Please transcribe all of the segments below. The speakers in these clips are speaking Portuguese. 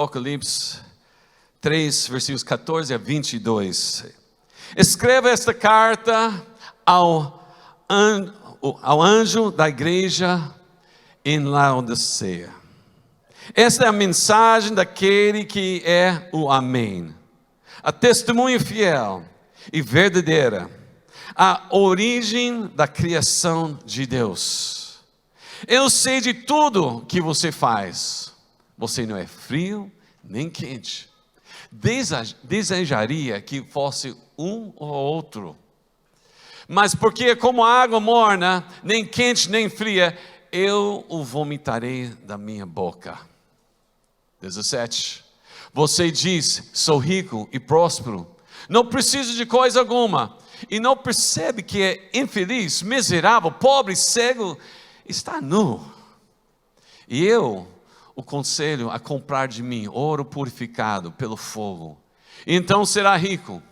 Apocalipse 3, versículos 14 a 22. Escreva esta carta ao anjo da igreja em Laodiceia. Esta é a mensagem daquele que é o Amém, a testemunha fiel e verdadeira, a origem da criação de Deus. Eu sei de tudo que você faz. Você não é frio nem quente. Desejaria que fosse um ou outro. Mas porque é como água morna, nem quente nem fria, eu o vomitarei da minha boca. 17. Você diz, sou rico e próspero, não preciso de coisa alguma, e não percebe que é infeliz, miserável, pobre, cego, está nu. E eu o aconselho a comprar de mim ouro purificado pelo fogo, então será rico.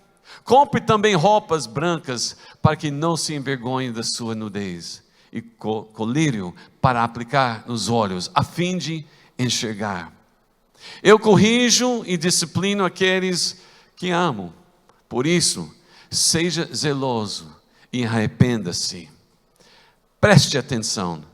Compre também roupas brancas, para que não se envergonhe da sua nudez, e colírio para aplicar nos olhos, a fim de enxergar. Eu corrijo e disciplino aqueles que amo. Por isso, seja zeloso e arrependa-se. Preste atenção,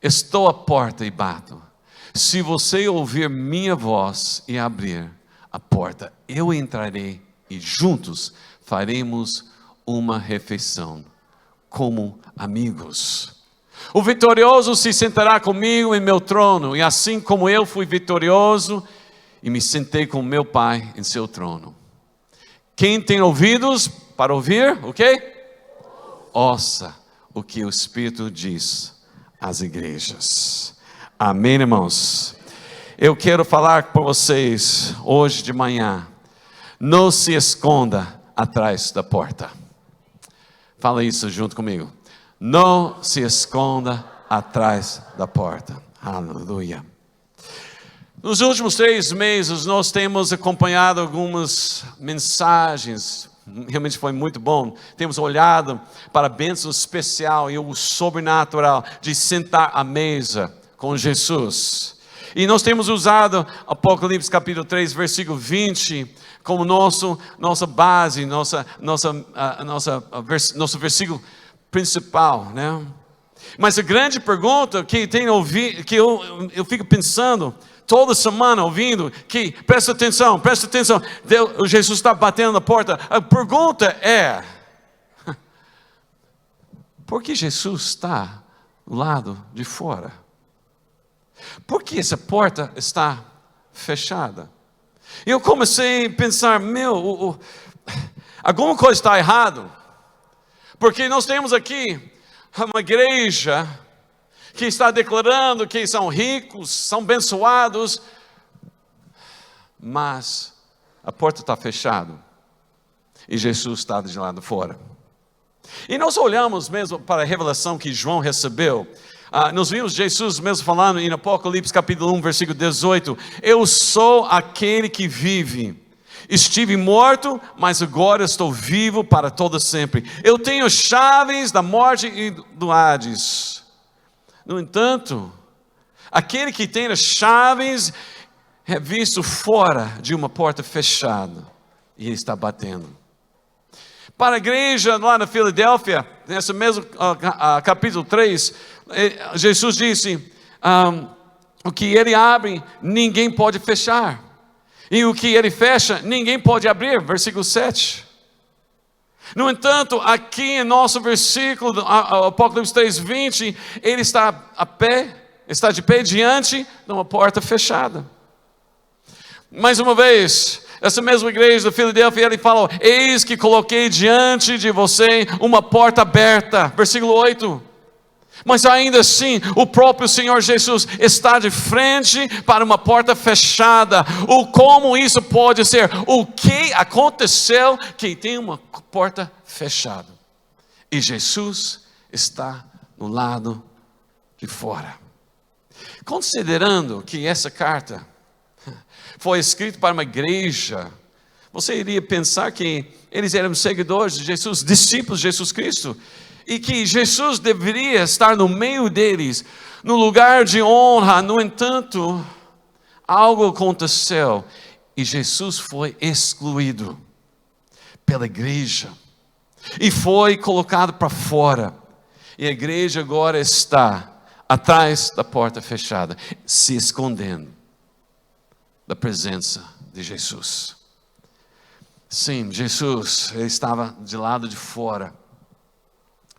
estou à porta e bato. Se você ouvir minha voz e abrir a porta, eu entrarei e juntos faremos uma refeição, como amigos. O vitorioso se sentará comigo em meu trono, e assim como eu fui vitorioso e me sentei com meu Pai em seu trono. Quem tem ouvidos para ouvir, o quê? Ouça o que o Espírito diz às igrejas. Amém, irmãos? Eu quero falar com vocês hoje de manhã. Não se esconda atrás da porta. Fala isso junto comigo. Não se esconda atrás da porta. Aleluia. Nos últimos 3 meses nós temos acompanhado algumas mensagens. Realmente foi muito bom. Temos olhado para a bênção especial e o sobrenatural de sentar à mesa com Jesus. E nós temos usado Apocalipse capítulo 3, versículo 20, como nossa base, nosso versículo principal, né? Mas a grande pergunta que tem ouvido, que eu fico pensando toda semana ouvindo, que presta atenção, Jesus está batendo na porta. A pergunta é: por que Jesus está do lado de fora? Por que essa porta está fechada? E eu comecei a pensar, alguma coisa está errado, porque nós temos aqui uma igreja que está declarando que são ricos, são abençoados, mas a porta está fechada e Jesus está de lado fora. E nós olhamos mesmo para a revelação que João recebeu. Nós vimos Jesus mesmo falando em Apocalipse capítulo 1, versículo 18: eu sou aquele que vive. Estive morto, mas agora estou vivo para todo sempre. Eu tenho chaves da morte e do Hades. No entanto, aquele que tem as chaves é visto fora de uma porta fechada, e ele está batendo. Para a igreja lá na Filadélfia, nesse mesmo capítulo 3, Jesus disse, o que ele abre, ninguém pode fechar. E o que ele fecha, ninguém pode abrir. Versículo 7. No entanto, aqui em nosso versículo, Apocalipse 3:20, ele está de pé diante de uma porta fechada. Mais uma vez, essa mesma igreja da Filadélfia, ele falou: eis que coloquei diante de você uma porta aberta. Versículo 8. Mas ainda assim, o próprio Senhor Jesus está de frente para uma porta fechada. Como isso pode ser? O que aconteceu que tem uma porta fechada? E Jesus está no lado de fora. Considerando que essa carta foi escrita para uma igreja, você iria pensar que eles eram seguidores de Jesus, discípulos de Jesus Cristo, e que Jesus deveria estar no meio deles, no lugar de honra. No entanto, algo aconteceu e Jesus foi excluído pela igreja e foi colocado para fora. E a igreja agora está atrás da porta fechada, se escondendo da presença de Jesus. Sim, Jesus, ele estava de lado de fora.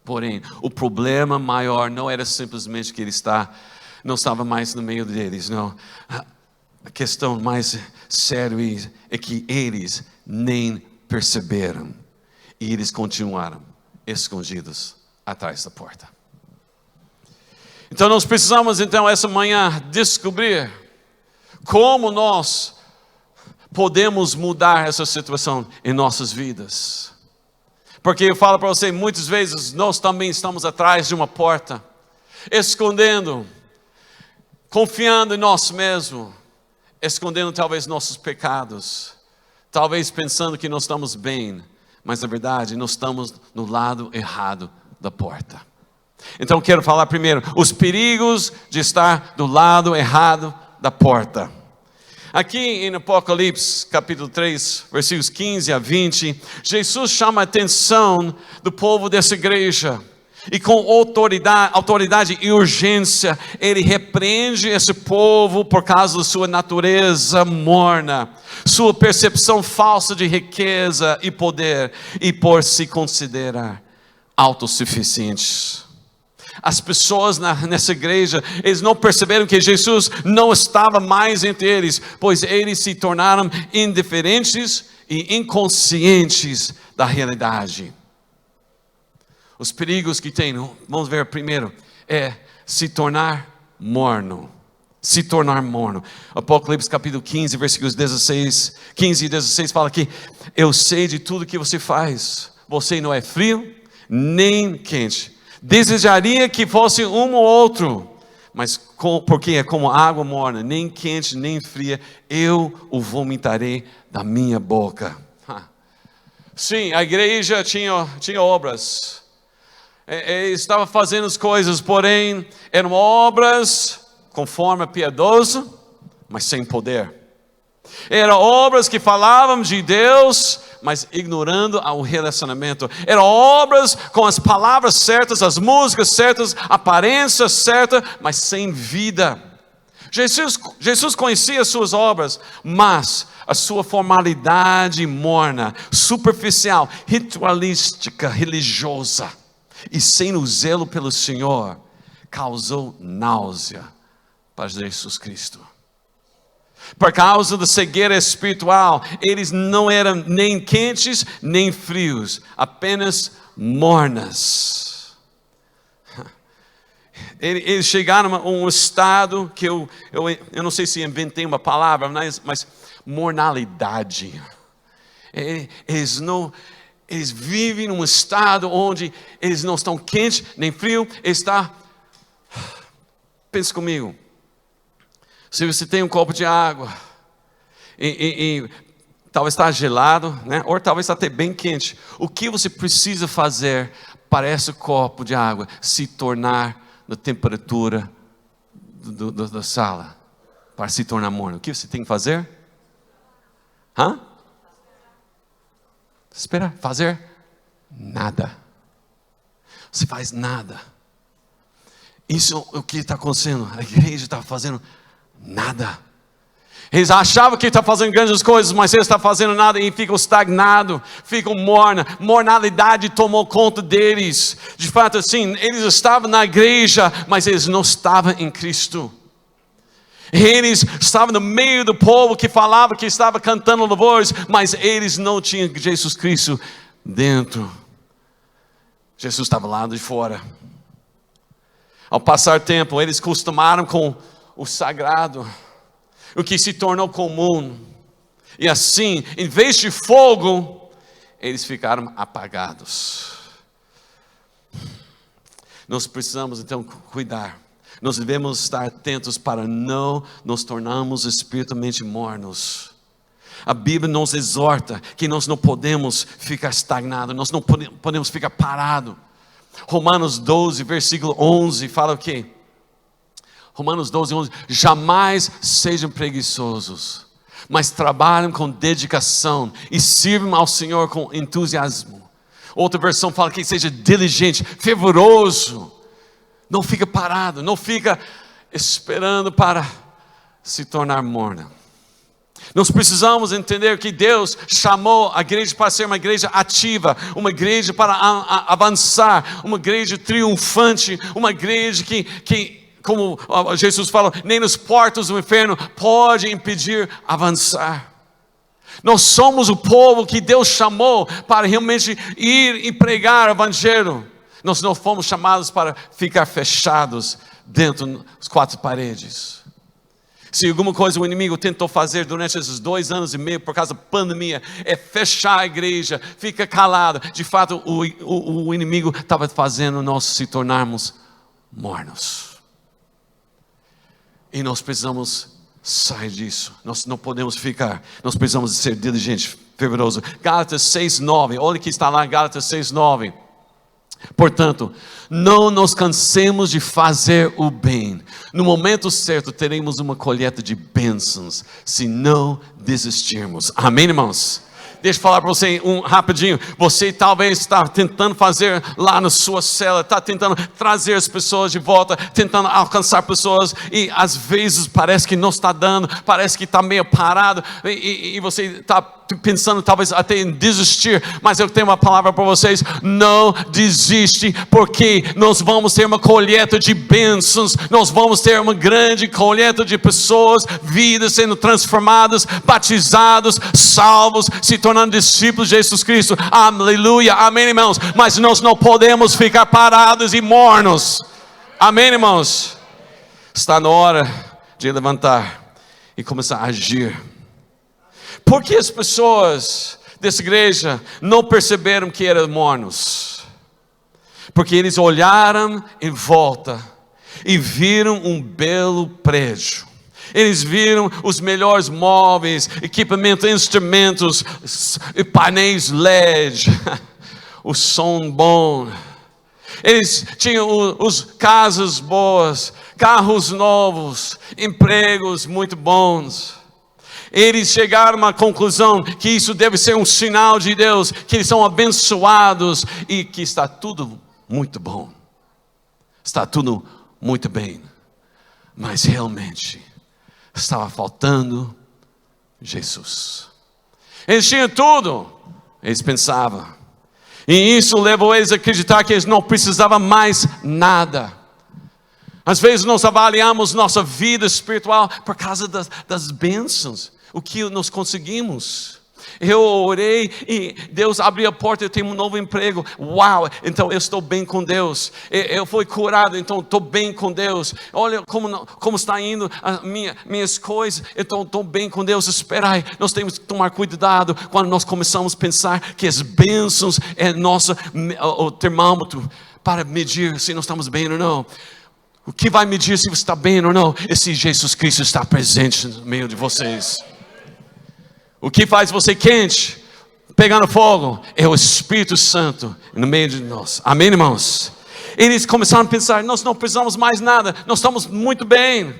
Porém, o problema maior não era simplesmente que ele não estava mais no meio deles, não. A questão mais séria é que eles nem perceberam. E eles continuaram escondidos atrás da porta. Então nós precisamos essa manhã descobrir como nós podemos mudar essa situação em nossas vidas. Porque eu falo para você, muitas vezes nós também estamos atrás de uma porta, escondendo, confiando em nós mesmos, escondendo talvez nossos pecados, talvez pensando que nós estamos bem, mas na verdade nós estamos no lado errado da porta. Então quero falar primeiro, os perigos de estar do lado errado da porta. Aqui em Apocalipse capítulo 3, versículos 15 a 20, Jesus chama a atenção do povo dessa igreja. E com autoridade e urgência, ele repreende esse povo por causa da sua natureza morna, sua percepção falsa de riqueza e poder, e por se considerar autossuficientes. As pessoas nessa igreja, eles não perceberam que Jesus não estava mais entre eles, pois eles se tornaram indiferentes e inconscientes da realidade. Os perigos que tem, vamos ver primeiro, é se tornar morno. Se tornar morno. Apocalipse capítulo 15, versículos 15 e 16 fala que eu sei de tudo que você faz. Você não é frio, nem quente. Desejaria que fosse um ou outro, mas porque é como água morna, nem quente nem fria, eu o vomitarei da minha boca. Sim, a igreja tinha obras. Estava fazendo as coisas, porém eram obras com forma piedosa, mas sem poder. Eram obras que falavam de Deus, mas ignorando o relacionamento. Eram obras com as palavras certas, as músicas certas, a aparência certa, mas sem vida. Jesus conhecia as suas obras, mas a sua formalidade morna, superficial, ritualística, religiosa e sem o zelo pelo Senhor, causou náusea para Jesus Cristo. Por causa da cegueira espiritual, eles não eram nem quentes nem frios, apenas mornas. Eles chegaram a um estado que eu não sei se inventei uma palavra, mas mornalidade. Eles vivem num estado onde eles não estão quentes nem frio, pense comigo. Se você tem um copo de água e talvez está gelado, né? Ou talvez está até bem quente, o que você precisa fazer para esse copo de água se tornar na temperatura da sala, para se tornar morno? O que você tem que fazer? Esperar, fazer nada. Você faz nada. Isso é o que está acontecendo. A igreja está fazendo nada. Eles achavam que está fazendo grandes coisas, mas eles estão fazendo nada e ficam estagnados, ficam mornalidade tomou conta deles. De fato, assim, eles estavam na igreja, mas eles não estavam em Cristo. Eles estavam no meio do povo que falava que estava cantando louvores, mas eles não tinham Jesus Cristo dentro. Jesus estava lá de fora. Ao passar tempo, eles costumaram com o sagrado, o que se tornou comum. E assim, em vez de fogo, eles ficaram apagados. Nós precisamos então cuidar. Nós devemos estar atentos para não nos tornarmos espiritualmente mornos. A Bíblia nos exorta que nós não podemos ficar estagnados, nós não podemos ficar parados. Romanos 12, versículo 11, fala o quê? Romanos 12, 11, jamais sejam preguiçosos, mas trabalhem com dedicação e sirvam ao Senhor com entusiasmo. Outra versão fala que seja diligente, fervoroso. Não fica parado, não fica esperando para se tornar morna. Nós precisamos entender que Deus chamou a igreja para ser uma igreja ativa, uma igreja para avançar, uma igreja triunfante, uma igreja que como Jesus falou, nem nos portos do inferno pode impedir avançar. Nós somos o povo que Deus chamou para realmente ir e pregar o evangelho. Nós não fomos chamados para ficar fechados dentro das quatro paredes. Se alguma coisa o inimigo tentou fazer durante esses 2 anos e meio por causa da pandemia, é fechar a igreja, fica calado. De fato, o inimigo estava fazendo nós se tornarmos mornos. E nós precisamos sair disso. Nós não podemos ficar. Nós precisamos ser diligentes, fervorosos. Gálatas 6:9. Olha o que está lá em Gálatas 6:9. Portanto, não nos cansemos de fazer o bem. No momento certo teremos uma colheita de bênçãos, se não desistirmos. Amém, irmãos? Deixa eu falar para você rapidinho. Você talvez está tentando fazer lá na sua cela, está tentando trazer as pessoas de volta, tentando alcançar pessoas, e às vezes parece que não está dando, parece que está meio parado, e você está pensando talvez até em desistir. Mas eu tenho uma palavra para vocês: não desiste, porque nós vamos ter uma colheita de bênçãos, nós vamos ter uma grande colheita de pessoas, vidas sendo transformadas, batizados, salvos, se tornando discípulos de Jesus Cristo. Aleluia, amém, irmãos? Mas nós não podemos ficar parados e mornos. Amém, irmãos? Está na hora de levantar e começar a agir. Por que as pessoas dessa igreja não perceberam que eram mornos? Porque eles olharam em volta e viram um belo prédio. Eles viram os melhores móveis, equipamento, instrumentos, painéis LED, o som bom. Eles tinham os casas boas, carros novos, empregos muito bons. Eles chegaram a uma conclusão que isso deve ser um sinal de Deus, que eles são abençoados e que está tudo muito bom. Está tudo muito bem. Mas realmente estava faltando Jesus. Eles tinham tudo, eles pensavam. E isso levou eles a acreditar que eles não precisavam mais nada. Às vezes nós avaliamos nossa vida espiritual por causa das bênçãos, o que nós conseguimos. Eu orei e Deus abriu a porta, eu tenho um novo emprego. Uau, então eu estou bem com Deus. Eu fui curado, então estou bem com Deus. Olha como está indo as minhas coisas, então estou bem com Deus. Espera aí, nós temos que tomar cuidado quando nós começamos a pensar que as bênçãos é o termômetro para medir se nós estamos bem ou não. O que vai medir se você está bem ou não é se Jesus Cristo está presente no meio de vocês. O que faz você quente, pegando fogo, é o Espírito Santo no meio de nós. Amém, irmãos? Eles começaram a pensar: nós não precisamos mais nada, nós estamos muito bem.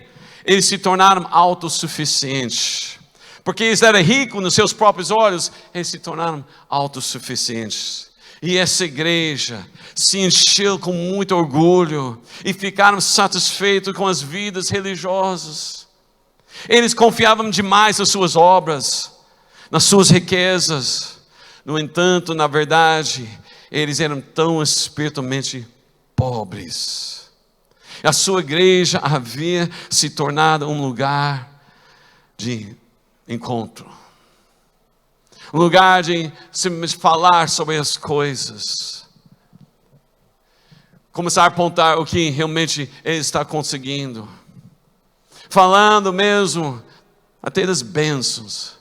Eles se tornaram autossuficientes. Porque eles eram ricos nos seus próprios olhos, eles se tornaram autossuficientes. E essa igreja se encheu com muito orgulho e ficaram satisfeitos com as vidas religiosas. Eles confiavam demais nas suas obras, nas suas riquezas. No entanto, na verdade, eles eram tão espiritualmente pobres. A sua igreja havia se tornado um lugar de encontro, um lugar de simplesmente falar sobre as coisas, começar a apontar o que realmente ele está conseguindo, falando mesmo até das bênçãos,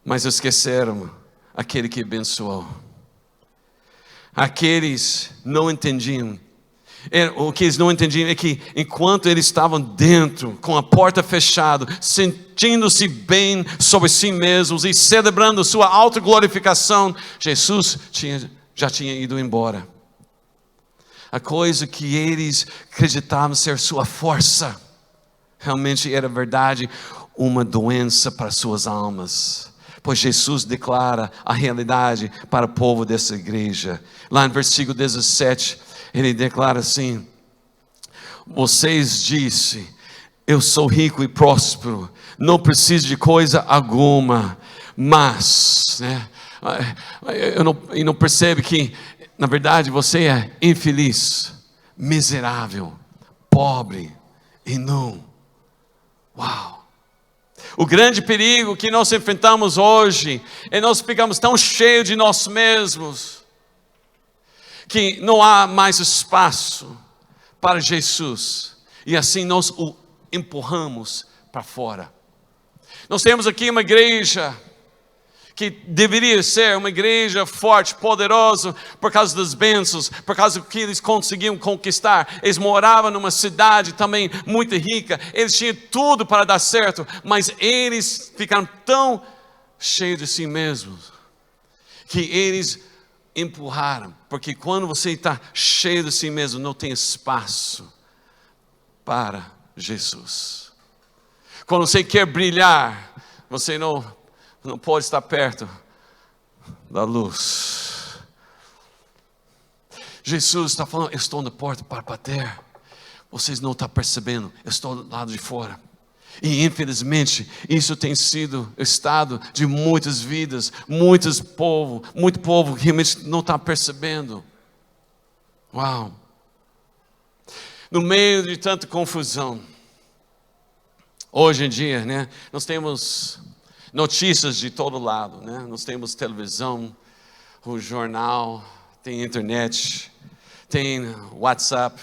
mas esqueceram aquele que abençoou. Aqueles não entendiam. O que eles não entendiam é que enquanto eles estavam dentro, com a porta fechada, sentindo-se bem sobre si mesmos e celebrando sua autoglorificação, Jesus já tinha ido embora. A coisa que eles acreditavam ser sua força, realmente era verdade uma doença para suas almas. Pois Jesus declara a realidade para o povo dessa igreja. Lá no versículo 17, ele declara assim: vocês dizem, eu sou rico e próspero, não preciso de coisa alguma, mas, né, eu não percebo que, na verdade, você é infeliz, miserável, pobre e nu. Uau! O grande perigo que nós enfrentamos hoje é nós ficamos tão cheios de nós mesmos que não há mais espaço para Jesus, e assim nós o empurramos para fora. Nós temos aqui uma igreja que deveria ser uma igreja forte, poderosa, por causa das bênçãos, por causa do que eles conseguiam conquistar. Eles moravam numa cidade também muito rica, eles tinham tudo para dar certo, mas eles ficaram tão cheios de si mesmos, que eles empurraram, porque quando você está cheio de si mesmo, não tem espaço para Jesus. Quando você quer brilhar, você não pode estar perto da luz. Jesus está falando, eu estou na porta para bater. Vocês não estão percebendo, eu estou do lado de fora. E infelizmente, isso tem sido o estado de muitas vidas, muito povo que realmente não está percebendo. Uau! No meio de tanta confusão, hoje em dia, né, nós temos notícias de todo lado, né? Nós temos televisão, o jornal, tem internet, tem WhatsApp,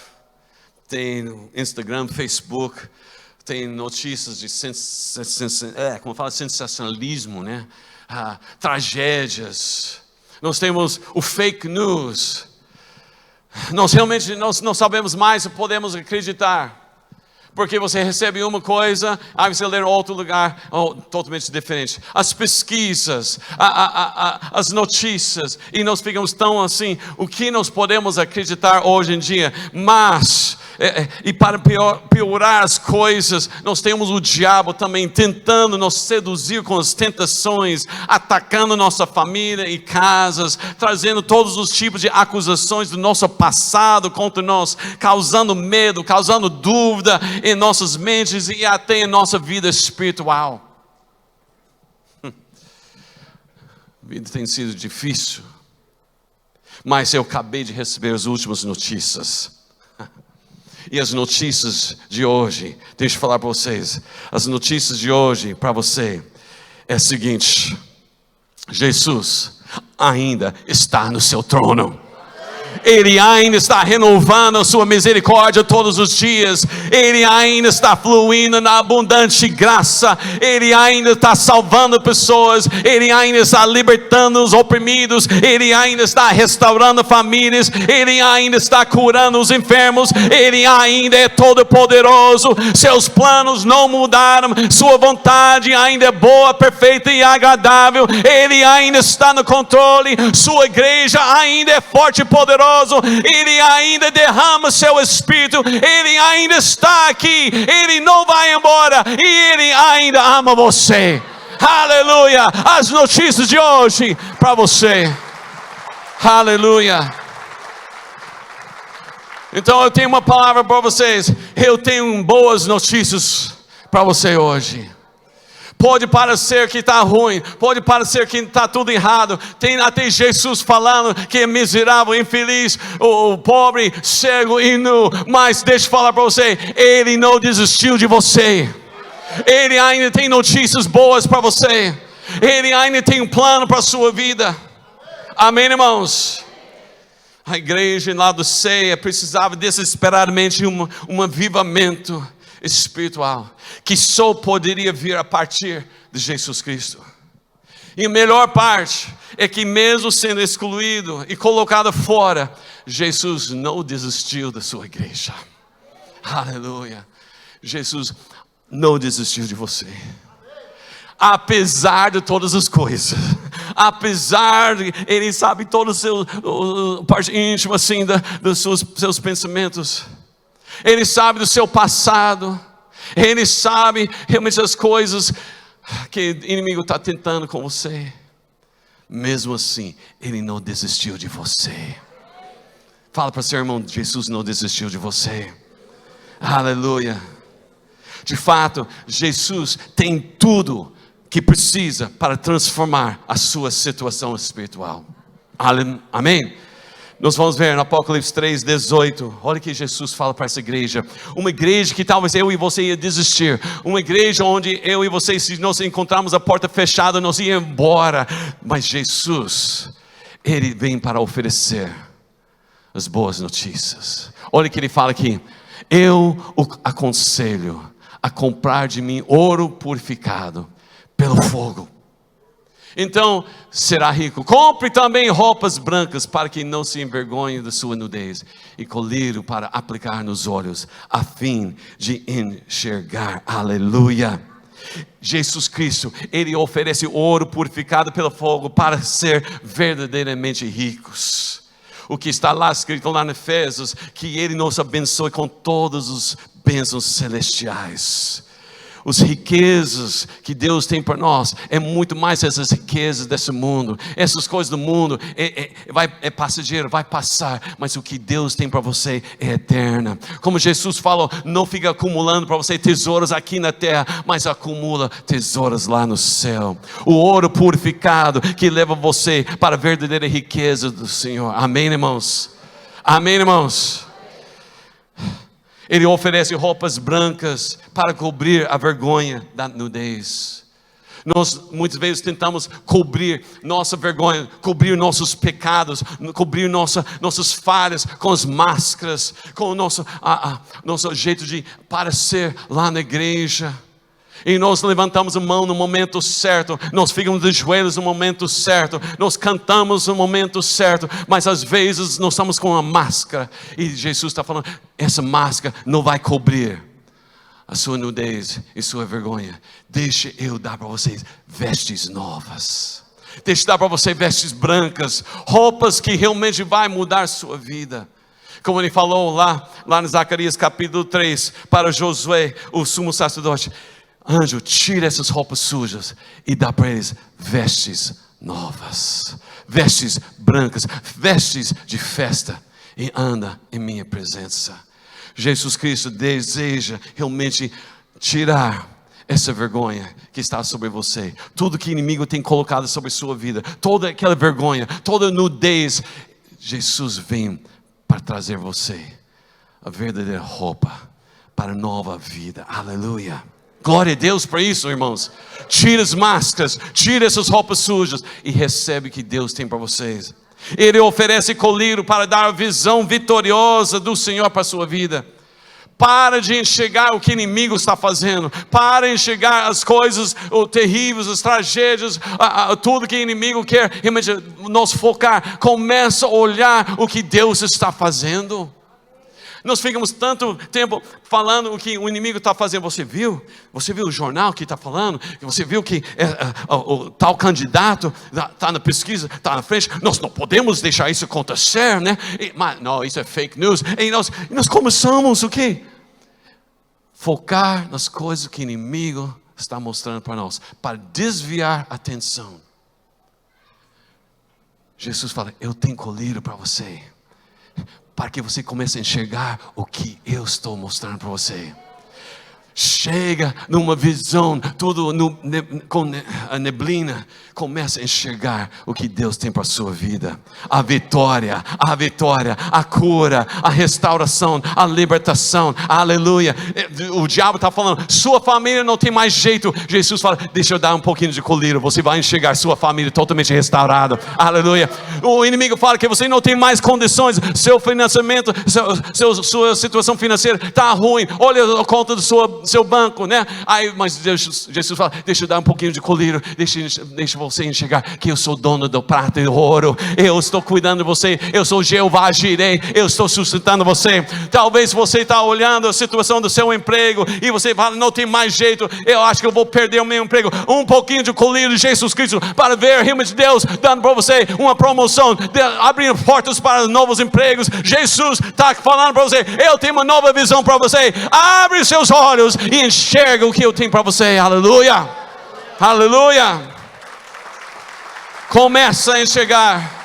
tem Instagram, Facebook, tem notícias de sensacionalismo, né? Tragédias. Nós temos o fake news. Nós realmente não sabemos mais se podemos acreditar. Porque você recebe uma coisa, aí você lê em outro lugar, totalmente diferente. As pesquisas, as notícias, e nós ficamos tão assim, o que nós podemos acreditar hoje em dia? Mas, e para piorar as coisas, nós temos o diabo também tentando nos seduzir com as tentações, atacando nossa família e casas, trazendo todos os tipos de acusações do nosso passado contra nós, causando medo, causando dúvida em nossas mentes e até em nossa vida espiritual. A vida tem sido difícil, mas eu acabei de receber as últimas notícias. E as notícias de hoje, deixa eu falar para vocês, as notícias de hoje para você é o seguinte: Jesus ainda está no seu trono. Ele ainda está renovando a sua misericórdia todos os dias. Ele ainda está fluindo na abundante graça. Ele ainda está salvando pessoas. Ele ainda está libertando os oprimidos. Ele ainda está restaurando famílias. Ele ainda está curando os enfermos. Ele ainda é todo poderoso. Seus planos não mudaram. Sua vontade ainda é boa, perfeita e agradável. Ele ainda está no controle. Sua igreja ainda é forte e poderosa. Ele ainda derrama seu Espírito. Ele ainda está aqui. Ele não vai embora. E Ele ainda ama você. Aleluia. As notícias de hoje para você. Aleluia. Então eu tenho uma palavra para vocês. Eu tenho boas notícias para você hoje. Pode parecer que está ruim, pode parecer que está tudo errado. Tem até Jesus falando que é miserável, infeliz, o pobre, cego e nu. Mas deixa eu falar para você, Ele não desistiu de você. Ele ainda tem notícias boas para você. Ele ainda tem um plano para a sua vida. Amém, irmãos? A igreja em Laodiceia precisava desesperadamente de um avivamento espiritual, que só poderia vir a partir de Jesus Cristo. E a melhor parte é que mesmo sendo excluído e colocado fora, Jesus não desistiu da sua igreja. Aleluia. Jesus não desistiu de você. Apesar de todas as coisas, apesar de Ele sabe todo o seu parte íntima assim dos seus pensamentos. Ele sabe do seu passado. Ele sabe realmente as coisas que o inimigo está tentando com você. Mesmo assim, Ele não desistiu de você. Fala para seu irmão, Jesus não desistiu de você. Aleluia. De fato, Jesus tem tudo que precisa para transformar a sua situação espiritual. Amém? Nós vamos ver no Apocalipse 3:18. Olha o que Jesus fala para essa igreja. Uma igreja que talvez eu e você ia desistir. Uma igreja onde eu e você, se nós encontrarmos a porta fechada, nós ia embora. Mas Jesus, Ele vem para oferecer as boas notícias. Olha o que Ele fala aqui. Eu o aconselho a comprar de mim ouro purificado pelo fogo. Então será rico. Compre também roupas brancas para que não se envergonhe da sua nudez, e colírio para aplicar nos olhos, a fim de enxergar. Aleluia. Jesus Cristo, Ele oferece ouro purificado pelo fogo para ser verdadeiramente ricos. O que está lá escrito lá em Efésios, que Ele nos abençoe com todos os bênçãos celestiais. Os riquezas que Deus tem para nós é muito mais essas riquezas desse mundo. Essas coisas do mundo é passageiro, vai passar. Mas o que Deus tem para você é eterna. Como Jesus falou, não fica acumulando para você tesouros aqui na terra, mas acumula tesouros lá no céu. O ouro purificado que leva você para a verdadeira riqueza do Senhor. Amém, irmãos? Amém, irmãos? Ele oferece roupas brancas para cobrir a vergonha da nudez. Nós muitas vezes tentamos cobrir nossa vergonha, cobrir nossos pecados, cobrir nossas falhas com as máscaras, com o nosso jeito de parecer lá na igreja. E nós levantamos a mão no momento certo, nós ficamos de joelhos no momento certo, nós cantamos no momento certo, mas às vezes nós estamos com uma máscara, e Jesus está falando, essa máscara não vai cobrir a sua nudez e sua vergonha. Deixa eu dar para vocês vestes novas, deixa eu dar para vocês vestes brancas, roupas que realmente vai mudar a sua vida. Como Ele falou lá em Zacarias capítulo 3, para Josué, o sumo sacerdote: anjo, tira essas roupas sujas e dá para eles vestes novas, vestes brancas, vestes de festa, e anda em minha presença. Jesus Cristo deseja realmente tirar essa vergonha que está sobre você. Tudo que o inimigo tem colocado sobre a sua vida, toda aquela vergonha, toda nudez, Jesus vem para trazer você a verdadeira roupa para a nova vida. Aleluia. Glória a Deus por isso, irmãos. Tira as máscaras, tira essas roupas sujas e recebe o que Deus tem para vocês. Ele oferece colírio para dar a visão vitoriosa do Senhor para a sua vida. Para de enxergar o que o inimigo está fazendo. Para de enxergar as coisas terríveis, as tragédias, tudo que o inimigo quer realmente nos focar. Começa a olhar o que Deus está fazendo. Nós ficamos tanto tempo falando o que o inimigo está fazendo. Você viu o jornal que está falando? Você viu que o tal candidato está na pesquisa, está na frente? Nós não podemos deixar isso acontecer, né? Mas não, isso é fake news. E nós começamos o quê? Focar nas coisas que o inimigo está mostrando para nós, para desviar a atenção. Jesus fala, eu tenho colírio para você, para que você comece a enxergar o que eu estou mostrando para você. Chega numa visão, tudo com a neblina, comece a enxergar o que Deus tem para a sua vida. A vitória, a cura, a restauração, a libertação. Aleluia. O diabo está falando, sua família não tem mais jeito. Jesus fala, deixa eu dar um pouquinho de colírio, você vai enxergar sua família totalmente restaurada. Aleluia. O inimigo fala que você não tem mais condições, seu financiamento, sua situação financeira está ruim. Olha a conta do seu banco, né? Mas Jesus fala, deixa eu dar um pouquinho de colírio, deixa você enxergar que eu sou dono do prata e do ouro, eu estou cuidando de você, eu sou Jeová Jireh, eu estou sustentando você. Talvez você está olhando a situação do seu emprego e você fala, não tem mais jeito, eu acho que eu vou perder o meu emprego. Um pouquinho de colírio de Jesus Cristo para ver realmente Deus dando para você uma promoção, abrindo portas para novos empregos. Jesus está falando para você, eu tenho uma nova visão para você. Abre seus olhos, e enxerga o que eu tenho para você. Aleluia, aleluia. Começa a enxergar.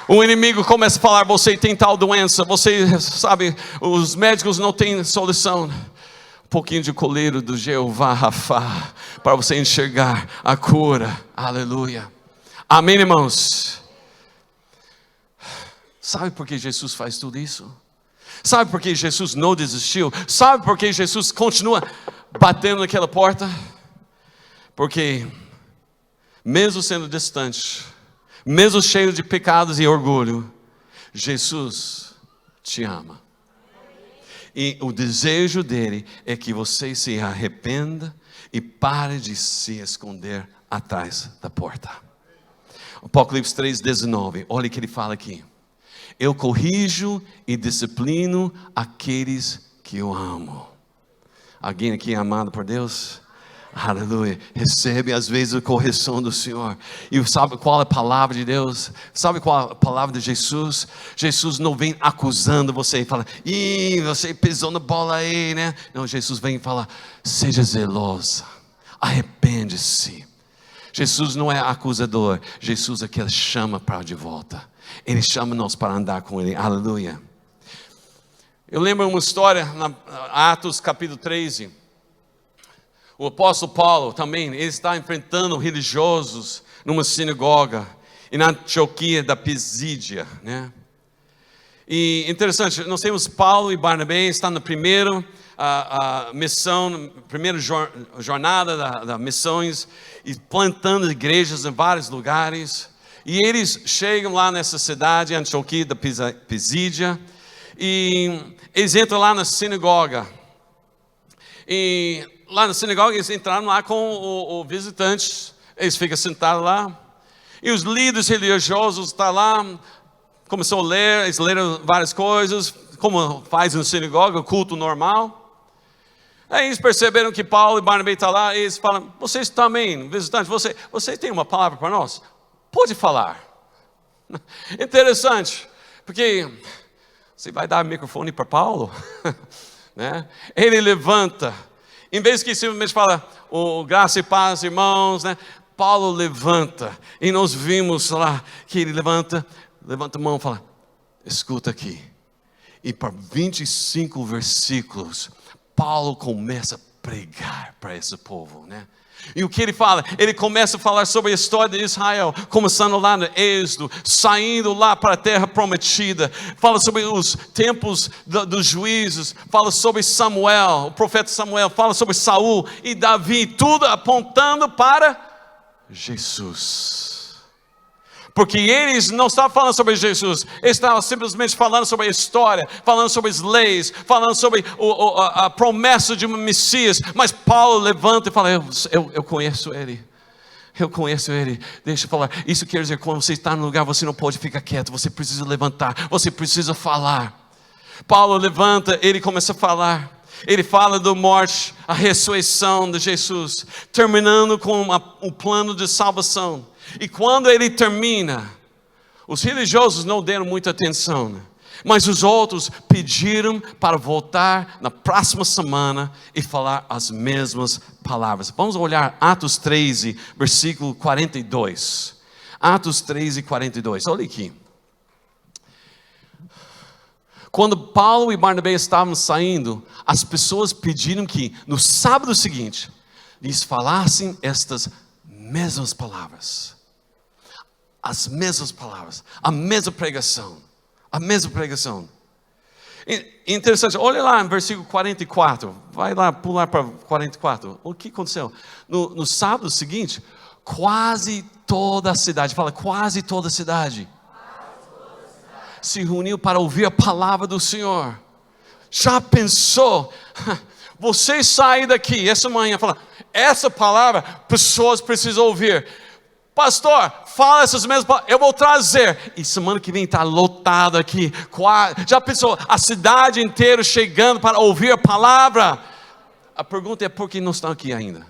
O inimigo começa a falar: você tem tal doença, você sabe, os médicos não têm solução. Um pouquinho de colírio do Jeová Rafá, para você enxergar a cura. Aleluia, amém, irmãos? Sabe por que Jesus faz tudo isso? Sabe por que Jesus não desistiu? Sabe por que Jesus continua batendo naquela porta? Porque mesmo sendo distante, mesmo cheio de pecados e orgulho, Jesus te ama. E o desejo dele é que você se arrependa e pare de se esconder atrás da porta. Apocalipse 3:19, olha o que ele fala aqui: eu corrijo e disciplino aqueles que eu amo. Alguém aqui é amado por Deus? Aleluia. Recebe às vezes a correção do Senhor. E sabe qual é a palavra de Deus? Sabe qual é a palavra de Jesus? Jesus não vem acusando você e fala: ih, você pisou na bola aí, né? Não, Jesus vem e fala: seja zelosa, arrepende-se. Jesus não é acusador. Jesus é que ele chama para de volta. Ele chama nós para andar com ele. Aleluia. Eu lembro uma história na Atos capítulo 13. O apóstolo Paulo também, ele está enfrentando religiosos numa sinagoga e na Antioquia da Pisídia, né? E interessante, nós temos Paulo e Barnabé, estão na primeira missão, primeira jornada da missões, e plantando igrejas em vários lugares. E eles chegam lá nessa cidade, Antioquia da Pisídia, e eles entram lá na sinagoga. E lá na sinagoga eles entraram lá com o visitante, eles ficam sentados lá, e os líderes religiosos estão lá, começou a ler, eles leram várias coisas, como faz na sinagoga, o culto normal. Aí eles perceberam que Paulo e Barnabé estão lá, e eles falam: vocês também, visitantes, vocês têm uma palavra para nós? Pode falar. Interessante, porque você vai dar o microfone para Paulo? Né? Ele levanta, em vez que simplesmente fala: o graça e paz, irmãos, né? Paulo levanta, e nós vimos lá que ele levanta a mão e fala: escuta aqui. E por 25 versículos, Paulo começa a pregar para esse povo, né? E o que ele fala? Ele começa a falar sobre a história de Israel, começando lá no Êxodo, saindo lá para a terra prometida. Fala sobre os tempos dos juízes, fala sobre Samuel, o profeta Samuel, fala sobre Saul e Davi, tudo apontando para Jesus. Porque eles não estavam falando sobre Jesus, eles estavam simplesmente falando sobre a história, falando sobre as leis, falando sobre a promessa de um Messias. Mas Paulo levanta e fala: eu conheço ele, eu conheço ele. Deixa eu falar, isso quer dizer que quando você está no lugar, você não pode ficar quieto, você precisa levantar, você precisa falar. Paulo levanta, ele começa a falar. Ele fala da morte, a ressurreição de Jesus, terminando com o plano de salvação. E quando ele termina, os religiosos não deram muita atenção, né? Mas os outros pediram para voltar na próxima semana e falar as mesmas palavras. Vamos olhar Atos 13, versículo 42. Atos 13, 42, olha aqui. Quando Paulo e Barnabé estavam saindo, as pessoas pediram que no sábado seguinte lhes falassem estas mesmas palavras. As mesmas palavras, a mesma pregação, a mesma pregação. Interessante, olha lá no versículo 44, vai lá pular para 44. O que aconteceu? No sábado seguinte, quase toda a cidade, fala quase toda a cidade, se reuniu para ouvir a palavra do Senhor. Já pensou? Você sair daqui essa manhã e falar: essa palavra pessoas precisam ouvir. Pastor, fala essas mesmas palavras, eu vou trazer. E semana que vem está lotado aqui. Já pensou, a cidade inteira chegando para ouvir a palavra? A pergunta é: por que não estão aqui ainda?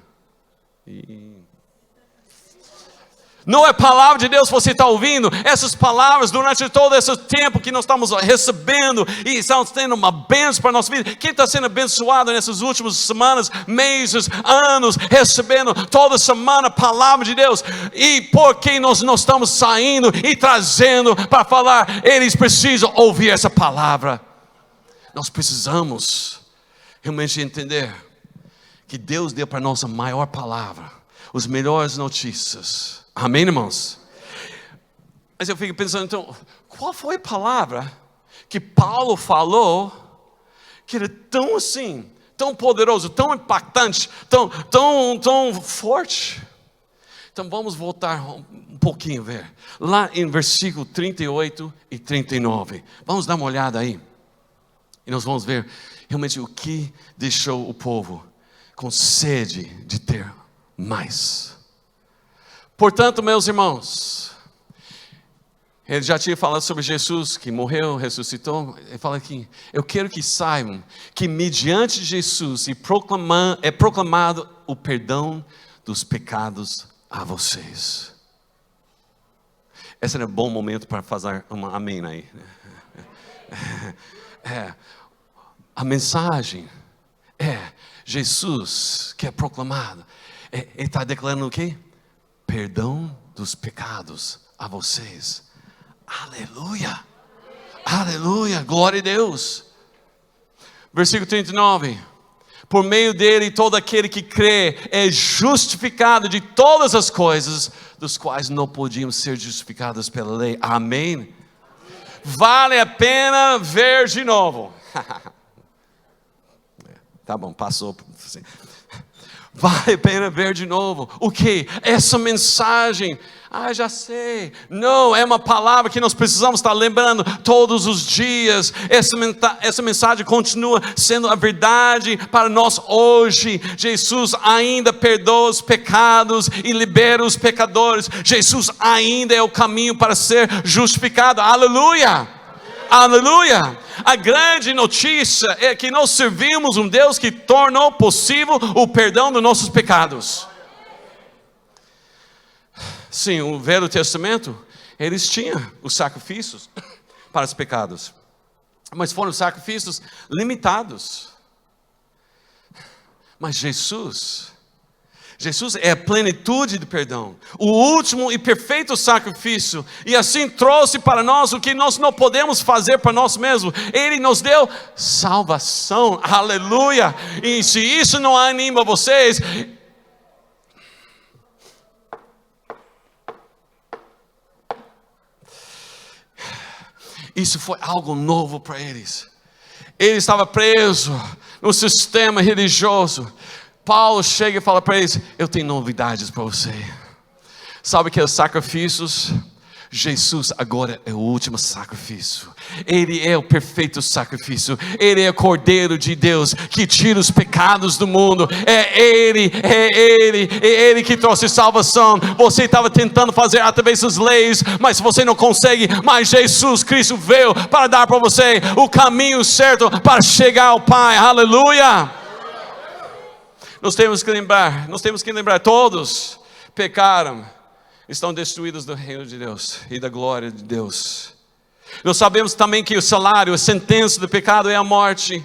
Não é palavra de Deus que você está ouvindo. Essas palavras durante todo esse tempo que nós estamos recebendo e estamos tendo uma bênção para a nossa vida. Quem está sendo abençoado nessas últimas semanas, meses, anos, recebendo toda semana a palavra de Deus? E por que nós não estamos saindo e trazendo para falar? Eles precisam ouvir essa palavra. Nós precisamos realmente entender que Deus deu para nós a maior palavra, as melhores notícias. Amém, irmãos? Mas eu fico pensando, então, qual foi a palavra que Paulo falou que era tão assim, tão poderoso, tão impactante, tão forte? Então vamos voltar um pouquinho, ver lá em versículo 38 e 39. Vamos dar uma olhada aí. E nós vamos ver realmente o que deixou o povo com sede de ter mais. Portanto, meus irmãos, ele já tinha falado sobre Jesus, que morreu, ressuscitou. Ele fala aqui: eu quero que saibam que mediante Jesus é proclamado o perdão dos pecados a vocês. Esse era um bom momento para fazer uma amém aí. A mensagem é Jesus que é proclamado. Ele está declarando o quê? Perdão dos pecados a vocês. Aleluia, aleluia, glória a Deus. Versículo 39. Por meio dele todo aquele que crê é justificado de todas as coisas dos quais não podíamos ser justificados pela lei. Amém? Vale a pena ver de novo. Tá bom, passou. Vale a pena ver de novo. O que? Essa mensagem. Já sei. Não, é uma palavra que nós precisamos estar lembrando todos os dias. Essa mensagem continua sendo a verdade para nós hoje. Jesus ainda perdoa os pecados e libera os pecadores. Jesus ainda é o caminho para ser justificado. Aleluia! Aleluia! A grande notícia é que nós servimos um Deus que tornou possível o perdão dos nossos pecados. Sim, o Velho Testamento, eles tinham os sacrifícios para os pecados, mas foram sacrifícios limitados. Mas Jesus é a plenitude de perdão, o último e perfeito sacrifício, e assim trouxe para nós o que nós não podemos fazer para nós mesmos. Ele nos deu salvação, aleluia. E se isso não anima vocês, isso foi algo novo para eles. Ele estava preso no sistema religioso. Paulo chega e fala para eles: eu tenho novidades para você. Sabe que os sacrifícios, Jesus agora é o último sacrifício. Ele é o perfeito sacrifício. Ele é o Cordeiro de Deus que tira os pecados do mundo. É Ele que trouxe salvação. Você estava tentando fazer através das leis, mas você não consegue. Mas Jesus Cristo veio para dar para você o caminho certo para chegar ao Pai. Aleluia! Nós temos que lembrar, todos pecaram, estão destruídos do reino de Deus e da glória de Deus. Nós sabemos também que o salário, a sentença do pecado é a morte,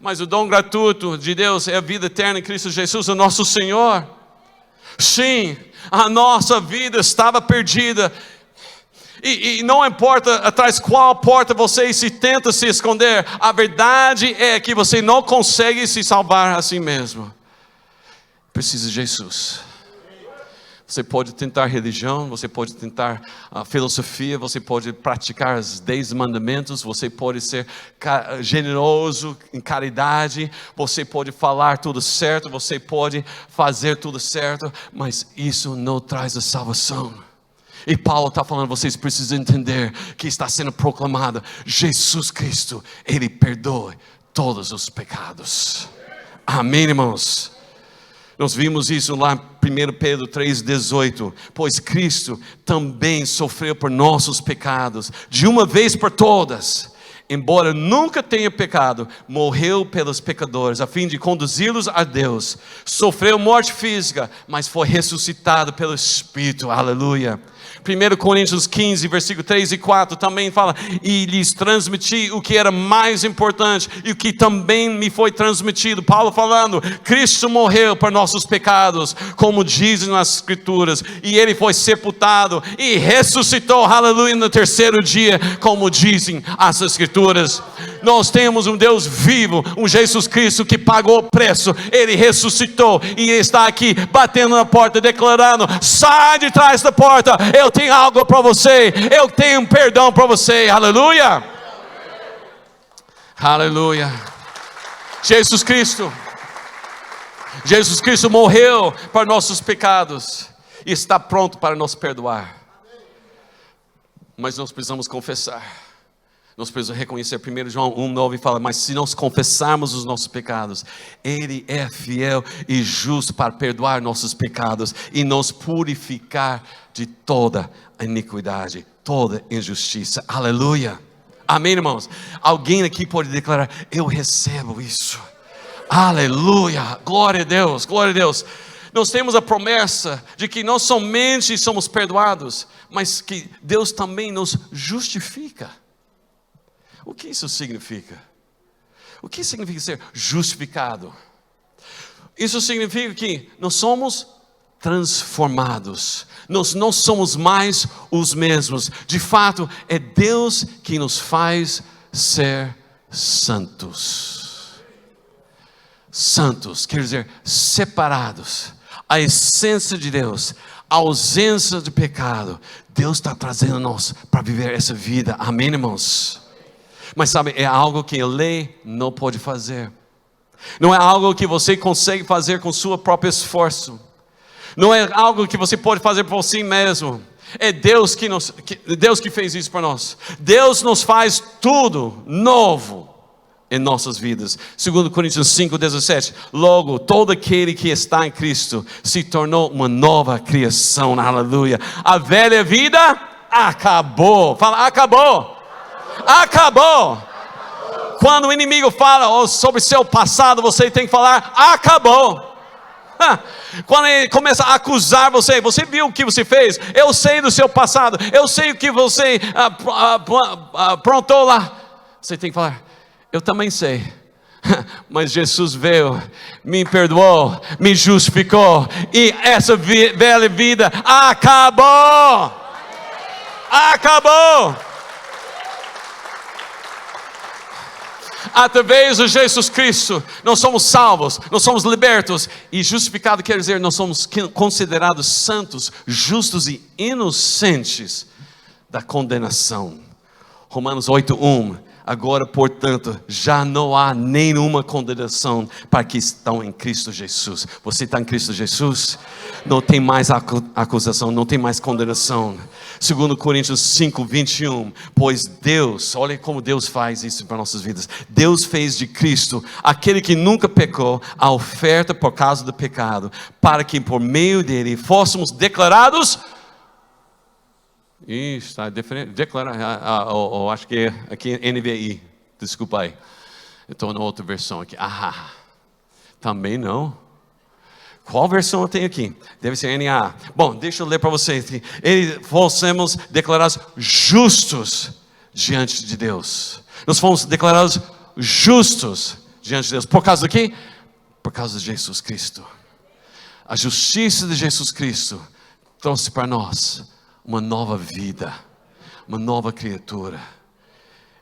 mas o dom gratuito de Deus é a vida eterna em Cristo Jesus, o nosso Senhor. Sim, a nossa vida estava perdida. E não importa atrás qual porta você se tenta se esconder, a verdade é que você não consegue se salvar a si mesmo. Precisa de Jesus. Você pode tentar religião, você pode tentar filosofia, você pode praticar os 10 mandamentos, você pode ser generoso em caridade, você pode falar tudo certo, você pode fazer tudo certo, mas isso não traz a salvação. E Paulo está falando, vocês precisam entender que está sendo proclamado: Jesus Cristo, Ele perdoa todos os pecados. Amém, irmãos? Nós vimos isso lá em 1 Pedro 3,18. Pois Cristo também sofreu por nossos pecados, de uma vez por todas, embora nunca tenha pecado, morreu pelos pecadores, a fim de conduzi-los a Deus. Sofreu morte física, mas foi ressuscitado pelo Espírito. Aleluia. 1 Coríntios 15, versículo 3 e 4 também fala: e lhes transmiti o que era mais importante e o que também me foi transmitido. Paulo falando: Cristo morreu por nossos pecados, como dizem nas Escrituras, e Ele foi sepultado e ressuscitou, aleluia, no terceiro dia, como dizem as Escrituras. Nós temos um Deus vivo, um Jesus Cristo que pagou o preço. Ele ressuscitou e está aqui batendo na porta, declarando: sai de trás da porta, eu tenho algo para você, eu tenho perdão para você. Aleluia, aleluia. Jesus Cristo morreu para nossos pecados e está pronto para nos perdoar, mas nós precisamos confessar. Nós precisamos reconhecer. 1 João 1,9 fala: mas se nós confessarmos os nossos pecados, Ele é fiel e justo para perdoar nossos pecados e nos purificar de toda iniquidade, toda injustiça. Aleluia, amém, irmãos? Alguém aqui pode declarar: eu recebo isso. Aleluia, glória a Deus, glória a Deus. Nós temos a promessa de que não somente somos perdoados, mas que Deus também nos justifica. O que isso significa? O que significa ser justificado? Isso significa que nós somos transformados. Nós não somos mais os mesmos. De fato, é Deus que nos faz ser santos. Santos quer dizer separados. A essência de Deus, a ausência de pecado. Deus está trazendo nós para viver essa vida. Amém, irmãos? Mas sabe, é algo que a lei não pode fazer. Não é algo que você consegue fazer com seu próprio esforço. Não é algo que você pode fazer por si mesmo. É Deus que fez isso para nós. Deus nos faz tudo novo em nossas vidas. 2 Coríntios 5:17. Logo, todo aquele que está em Cristo se tornou uma nova criação. Aleluia. A velha vida acabou. Fala: acabou. Acabou. Quando o inimigo fala sobre seu passado, você tem que falar: acabou. Quando ele começa a acusar você: você viu o que você fez? Eu sei do seu passado, eu sei o que você aprontou lá. Você tem que falar: eu também sei, mas Jesus veio, me perdoou, me justificou, e essa velha vida acabou. Acabou. Através de Jesus Cristo, nós somos salvos, nós somos libertos. E justificado quer dizer, nós somos considerados santos, justos e inocentes da condenação. Romanos 8:1. Agora, portanto, já não há nenhuma condenação para que estão em Cristo Jesus. Você está em Cristo Jesus? Não tem mais acusação, não tem mais condenação. 2 Coríntios 5:21. Pois Deus, olha como Deus faz isso para nossas vidas. Deus fez de Cristo, aquele que nunca pecou, a oferta por causa do pecado, para que por meio dele fôssemos declarados. Está diferente. Eu acho que é aqui NVI. Desculpa aí. Eu estou na outra versão aqui. Também não. Qual versão eu tenho aqui? Deve ser NA. Bom, deixa eu ler para vocês. Fôssemos declarados justos diante de Deus. Nós fomos declarados justos diante de Deus. Por causa do quê? Por causa de Jesus Cristo. A justiça de Jesus Cristo trouxe para nós uma nova vida, uma nova criatura.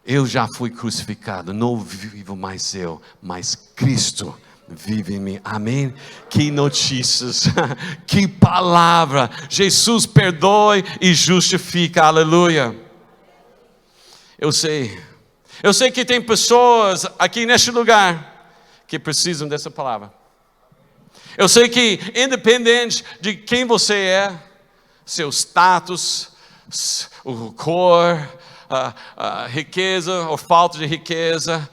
Eu já fui crucificado, não vivo mais eu, mas Cristo vive em mim. Amém? Que notícias, que palavra. Jesus perdoe e justifica. Aleluia. Eu sei que tem pessoas aqui neste lugar que precisam dessa palavra. Eu sei que independente de quem você é, seu status, o cor, a riqueza ou falta de riqueza,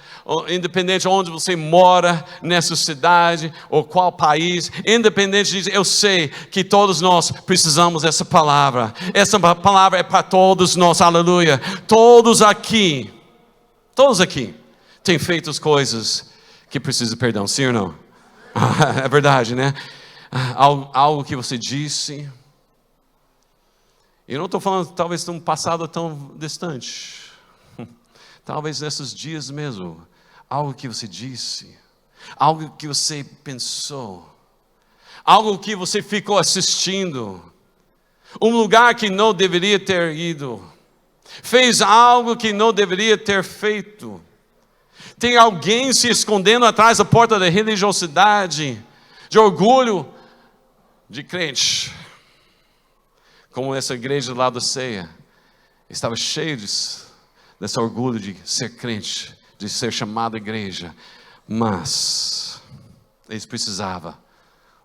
independente de onde você mora nessa cidade ou qual país, independente disso, eu sei que todos nós precisamos dessa palavra. Essa palavra é para todos nós, aleluia. Todos aqui Todos aqui têm feito as coisas que precisam de perdão, sim ou não? É verdade, né? Algo que você disse. Eu não estou falando talvez de um passado tão distante. Talvez nesses dias mesmo. Algo que você disse. Algo que você pensou. Algo que você ficou assistindo. Um lugar que não deveria ter ido. Fez algo que não deveria ter feito. Tem alguém se escondendo atrás da porta da religiosidade, de orgulho de crente. Como essa igreja lá da Ceia estava cheia desse orgulho de ser crente, de ser chamada igreja. Mas eles precisavam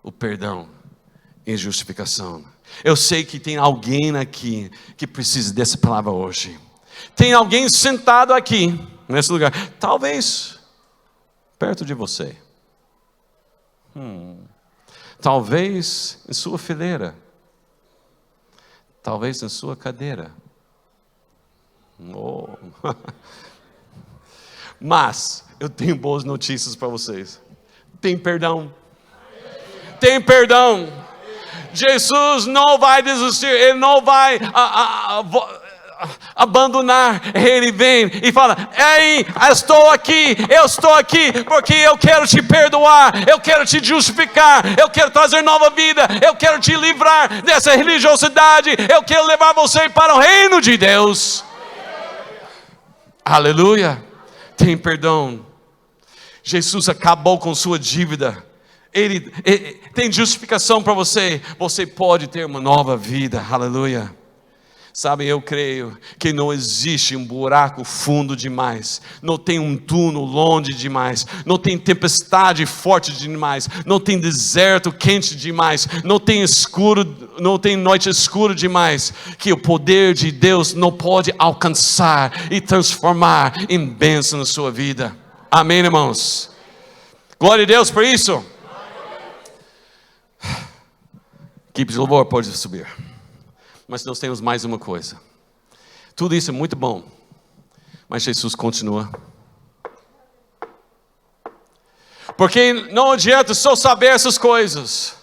o perdão e justificação. Eu sei que tem alguém aqui que precisa dessa palavra hoje. Tem alguém sentado aqui, nesse lugar, talvez perto de você. Talvez em sua fileira. Talvez em sua cadeira. Oh. Mas eu tenho boas notícias para vocês. Tem perdão. Tem perdão. Jesus não vai desistir. Ele não vai abandonar. Ele vem e fala: ei, eu estou aqui porque eu quero te perdoar, eu quero te justificar, eu quero trazer nova vida, eu quero te livrar dessa religiosidade, eu quero levar você para o reino de Deus. Aleluia. Tem perdão. Jesus acabou com sua dívida. Ele tem justificação para você. Você pode ter uma nova vida. Aleluia. Sabe, eu creio que não existe um buraco fundo demais, não tem um túnel longe demais, não tem tempestade forte demais, não tem deserto quente demais, não tem noite escura demais, que o poder de Deus não pode alcançar e transformar em bênção na sua vida. Amém, irmãos? Glória a Deus por isso. Equipe de louvor pode subir. Mas nós temos mais uma coisa. Tudo isso é muito bom, mas Jesus continua. Porque não adianta só saber essas coisas.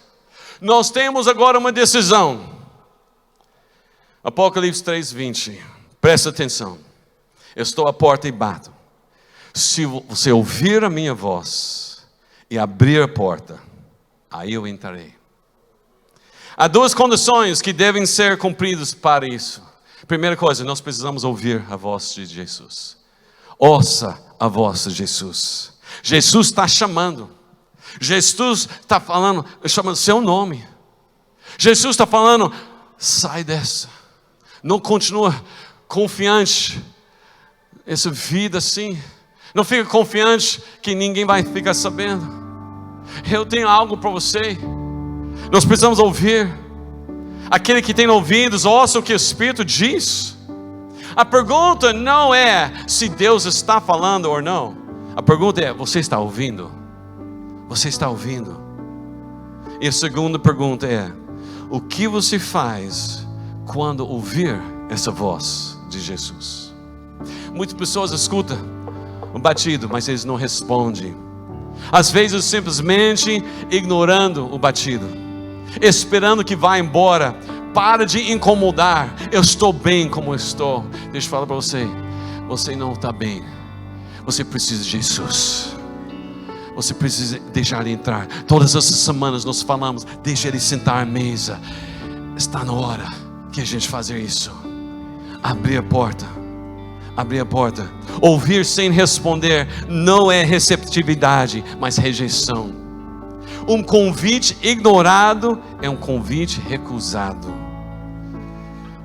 Nós temos agora uma decisão. Apocalipse 3:20. Presta atenção. Eu estou à porta e bato. Se você ouvir a minha voz e abrir a porta, aí eu entrarei. Há duas condições que devem ser cumpridas para isso. Primeira coisa, nós precisamos ouvir a voz de Jesus. Ouça a voz de Jesus. Jesus está chamando. Jesus está falando, chamando seu nome. Jesus está falando: sai dessa. Não continua confiante. Essa vida assim. Não fica confiante que ninguém vai ficar sabendo. Eu tenho algo para você. Nós precisamos ouvir. Aquele que tem ouvidos, ouça o que o Espírito diz. A pergunta não é se Deus está falando ou não. A pergunta é: você está ouvindo? Você está ouvindo? E a segunda pergunta é: o que você faz quando ouvir essa voz de Jesus? Muitas pessoas escutam um batido, mas eles não respondem. Às vezes simplesmente ignorando o batido, esperando que vá embora. Para de incomodar. Eu estou bem como eu estou. Deixa eu falar para você. Você não está bem. Você precisa de Jesus. Você precisa deixar ele entrar. Todas essas semanas nós falamos: deixa ele sentar à mesa. Está na hora que a gente fazer isso. Abrir a porta. Abrir a porta. Ouvir sem responder não é receptividade, mas rejeição. Um convite ignorado é um convite recusado.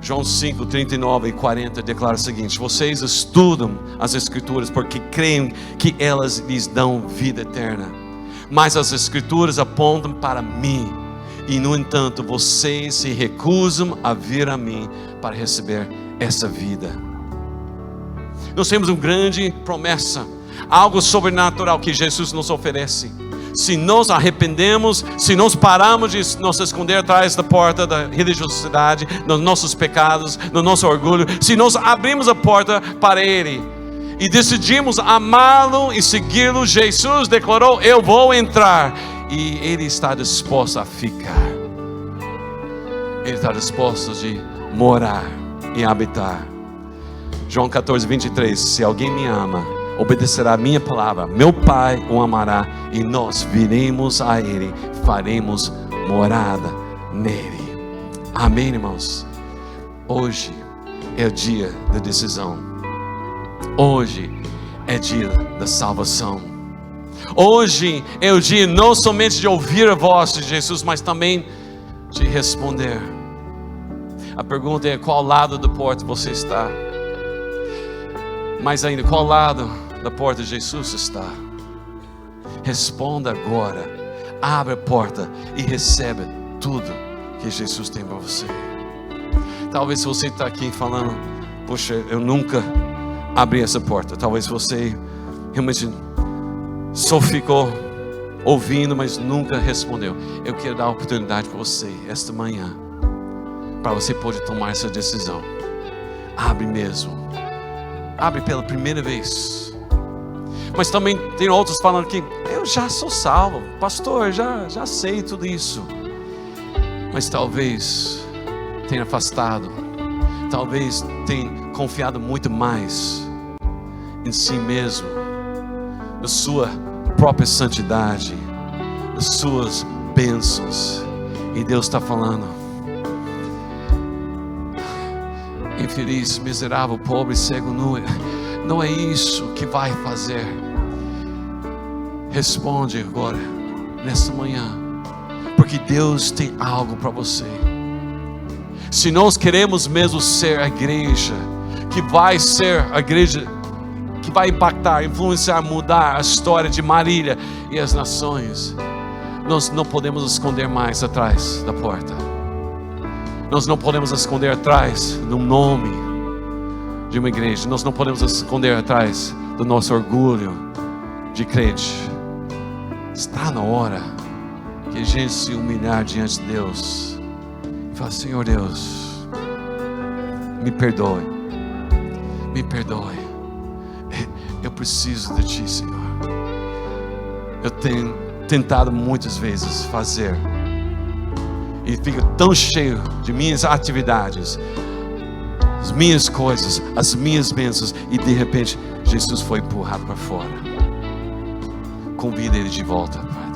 João 5, 39 e 40 declara o seguinte: vocês estudam as Escrituras porque creem que elas lhes dão vida eterna. Mas as Escrituras apontam para mim. E no entanto vocês se recusam a vir a mim para receber essa vida. Nós temos uma grande promessa, algo sobrenatural que Jesus nos oferece. Se nós arrependemos, se nós paramos de nos esconder atrás da porta da religiosidade, nos nossos pecados, no nosso orgulho, se nós abrimos a porta para Ele e decidimos amá-lo e segui-lo, Jesus declarou: eu vou entrar, e Ele está disposto a ficar. Ele está disposto a morar e habitar. João 14, 23, se alguém me ama, obedecerá a minha palavra, meu Pai o amará, e nós viremos a Ele, faremos morada nele. Amém, irmãos? Hoje é o dia da decisão. Hoje é dia da salvação. Hoje é o dia não somente de ouvir a voz de Jesus, mas também de responder. A pergunta é: qual lado da porta você está? Mais ainda, qual lado da porta Jesus está? Responda agora. Abre a porta e recebe tudo que Jesus tem para você. Talvez você está aqui falando: poxa, eu nunca abri essa porta. Talvez você realmente só ficou ouvindo, mas nunca respondeu. Eu quero dar a oportunidade para você esta manhã, para você poder tomar essa decisão. Abre mesmo. Abre pela primeira vez. Mas também tem outros falando que eu já sou salvo, pastor, já sei tudo isso. Mas talvez tenha afastado, talvez tenha confiado muito mais em si mesmo, na sua própria santidade, nas suas bênçãos. E Deus está falando: infeliz, miserável, pobre, cego, nu. Não é isso que vai fazer. Responde agora, nesta manhã, porque Deus tem algo para você. Se nós queremos mesmo ser a igreja que vai ser a igreja que vai impactar, influenciar, mudar a história de Marília e as nações, nós não podemos esconder mais atrás da porta. Nós não podemos esconder atrás do nome de uma igreja. Nós não podemos esconder atrás do nosso orgulho de crente. Está na hora que a gente se humilhar diante de Deus e falar: Senhor Deus, me perdoe, me perdoe. Eu preciso de Ti, Senhor. Eu tenho tentado muitas vezes fazer, e fico tão cheio de minhas atividades, as minhas coisas, as minhas bênçãos, e de repente Jesus foi empurrado para fora. Convida Ele de volta, Pai.